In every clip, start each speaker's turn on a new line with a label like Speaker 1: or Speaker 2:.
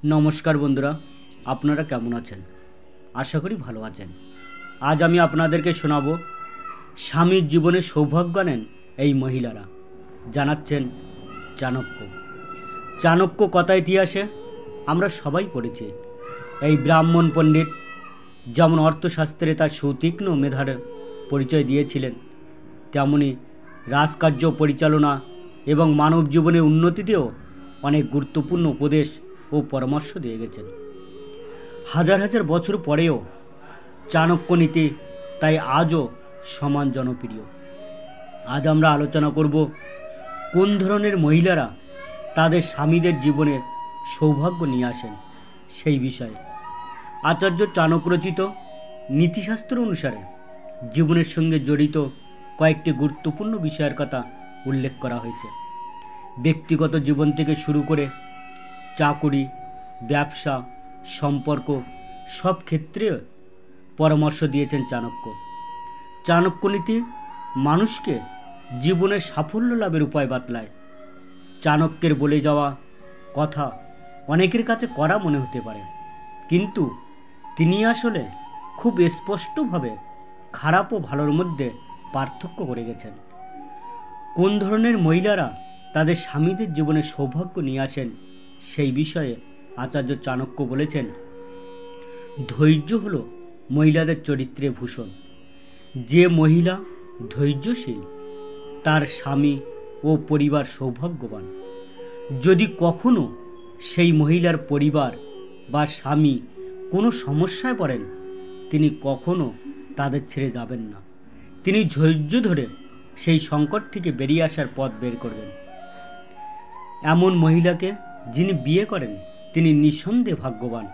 Speaker 1: নমস্কার বন্ধুরা, আপনারা কেমন আছেন? আশা করি ভালো আছেন। আজ আমি আপনাদেরকে শোনাবো স্বামীর জীবনে সৌভাগ্য আনেন এই মহিলারা। জানাচ্ছেন চাণক্য। চাণক্য কথা ইতিহাসে আমরা সবাই পড়েছি। এই ব্রাহ্মণ পণ্ডিত যেমন অর্থশাস্ত্রে তার সুতীক্ষ্ণ মেধার পরিচয় দিয়েছিলেন, তেমনি রাজকার্য পরিচালনা এবং মানব জীবনের উন্নতিতেও অনেক গুরুত্বপূর্ণ উপদেশ ও পরামর্শ দিয়ে গেছেন। হাজার হাজার বছর পরেও চাণক্য নীতি তাই আজও সমান জনপ্রিয়। আজ আমরা আলোচনা করব কোন ধরনের মহিলারা তাদের স্বামীদের জীবনে সৌভাগ্য নিয়ে আসেন সেই বিষয়ে। আচার্য চাণক্য রচিত নীতিশাস্ত্র অনুসারে জীবনের সঙ্গে জড়িত কয়েকটি গুরুত্বপূর্ণ বিষয়ের কথা উল্লেখ করা হয়েছে। ব্যক্তিগত জীবন থেকে শুরু করে চাকুরি, ব্যবসা, সম্পর্ক সব ক্ষেত্রে পরামর্শ দিয়েছেন চাণক্য। চাণক্য নীতি মানুষকে জীবনের সাফল্য লাভের উপায় বাতলায়। চাণক্যের বলে যাওয়া কথা অনেকের কাছে কড়া মনে হতে পারে, কিন্তু তিনি আসলে খুব স্পষ্টভাবে খারাপ ও ভালোর মধ্যে পার্থক্য করে গেছেন। কোন ধরনের মহিলারা তাদের স্বামীদের জীবনে সৌভাগ্য নিয়ে আসেন সেই বিষয়ে আচার্য চাণক্য বলেছেন, ধৈর্য হলো মহিলাদের চরিত্রে ভূষণ। যে মহিলা ধৈর্যশীল তার স্বামী ও পরিবার সৌভাগ্যবান। যদি কখনো সেই মহিলার পরিবার বা স্বামী কোনো সমস্যায় পড়েন, তিনি কখনো তাদের ছেড়ে যাবেন না। তিনি ধৈর্য ধরে সেই সংকট থেকে বেরিয়ে আসার পথ বের করবেন। এমন মহিলাকে যিনি বিয়ে করেন তিনি নিঃসন্দেহে ভাগ্যবান।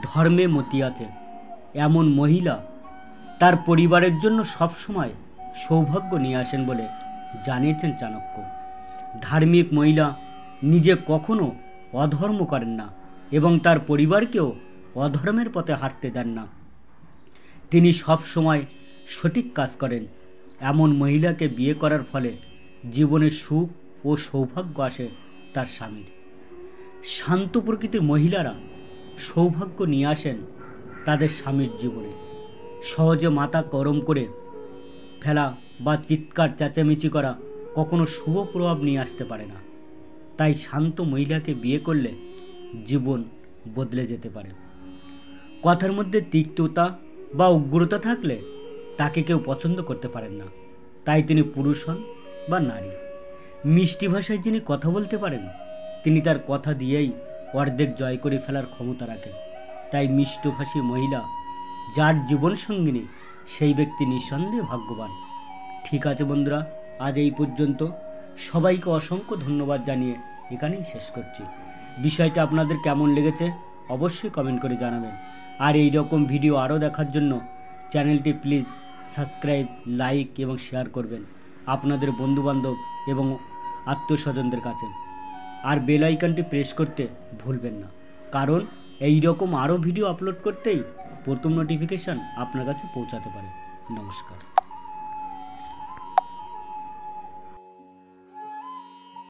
Speaker 1: ধর্মে মতি আছে এমন মহিলা তার পরিবারের জন্য সবসময় সৌভাগ্য নিয়ে আসেন বলে জানিয়েছেন চাণক্য। ধার্মিক মহিলা নিজে কখনো অধর্ম করেন না এবং তার পরিবারকেও অধর্মের পথে হাঁটতে দেন না। তিনি সব সময় সঠিক কাজ করেন। এমন মহিলাকে বিয়ে করার ফলে জীবনে সুখ ও সৌভাগ্য আসে তার স্বামীর। শান্ত প্রকৃতির মহিলারা সৌভাগ্য নিয়ে আসেন তাদের স্বামীর জীবনে। সহজে মাথা গরম করে ফেলা বা চিৎকার চেঁচামেচি করা কখনো শুভ প্রভাব নিয়ে আসতে পারে না। তাই শান্ত মহিলাকে বিয়ে করলে জীবন বদলে যেতে পারে। কথার মধ্যে তিক্ততা বা উগ্রতা থাকলে তাকে কেউ পছন্দ করতে পারেন না। তাই তিনি পুরুষ হন বা নারী, মিষ্টি ভাষায় যিনি কথা বলতে পারেন তিনি তার কথা দিয়েই অর্ধেক জয় করে ফেলার ক্ষমতা রাখেন। তাই মিষ্টভাষী মহিলা যার জীবন সঙ্গিনী সেই ব্যক্তি নিঃসন্দেহে ভাগ্যবান। ঠিক আছে বন্ধুরা, আজ এই পর্যন্ত। সবাইকে অসংখ্য ধন্যবাদ জানিয়ে এখানেই শেষ করছি। বিষয়টা আপনাদের কেমন লেগেছে অবশ্যই কমেন্ট করে জানাবেন। আর এই রকম ভিডিও আরও দেখার জন্য চ্যানেলটি প্লিজ সাবস্ক্রাইব, লাইক এবং শেয়ার করবেন আপনাদের বন্ধুবান্ধব এবং আত্মীয়স্বজনদের কাছে। আর বেল আইকনটি প্রেস করতে ভুলবেন না, কারণ এই রকম আরও ভিডিও আপলোড করতেই প্রথম নোটিফিকেশান আপনার কাছে পৌঁছাতে পারে। নমস্কার।